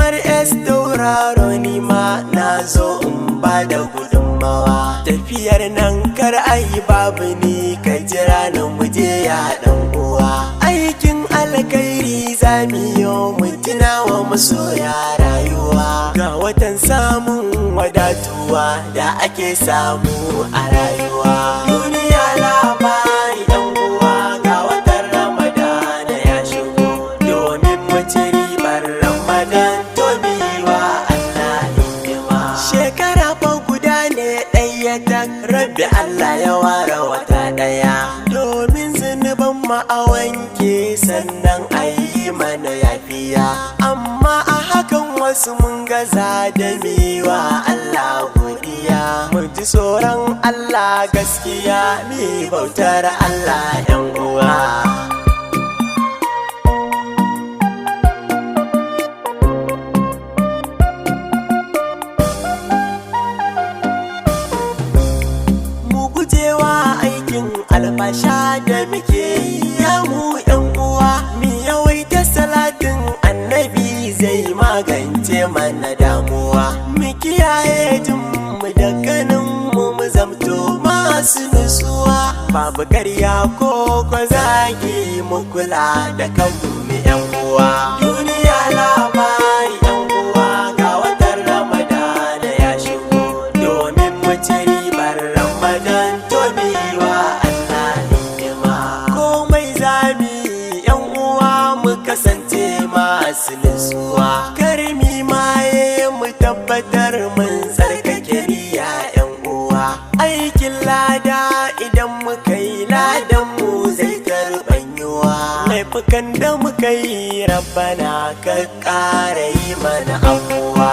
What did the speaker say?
PRS tauraro ni ma na zo in ba da gudunmawa. Tafiyar nan kar ayi babu ni ka jira ni muje ya dan uwa. Aikin alkhairi zamiyo mu tuna wa masoya rayuwa. Ga watan samun wadatuwa da ake samu a rayuwa. Duniya labari dan uwa, ga watan Ramadana ya shigo domin mu ci ribar Ramadan to biwa Allah hidima. Shekara fa guda ne ɗaya ta Rabbi Allah ya ware wata ɗaya domin zunuban mu a wanke sannan ayi mana yafiya. Amma a hakan wasu mun gaza da miwa Allah godiya. Mu ji tsoron Allah gaskiya, mi bautar Allah yan uwa. Gujewa aikin alfasha da muke yi ya mu yan uwa. Mi yawaita salatin annabi zai magance mana damuwa. Mu kiyaye jinmu da ganinmu mu zamto masu nutsuwa. Babu ƙarya ko zagi, mu kula da kanmu yan uwa. Duniya labari yan uwa, ga watan Ramadana ya shigo domin mu ci ribar Ramadan to biwa Allah hidima. Komai zami yan uwa mu kasance masu nutsuwa. Karmi maye mu tabbatar mun tsarkake niyya yan uwa. Aikin lada idan muka yi ladan mu zai karɓanyuwa. Laifukan da muka yi Rabbana ka ƙara yi mana afuwa.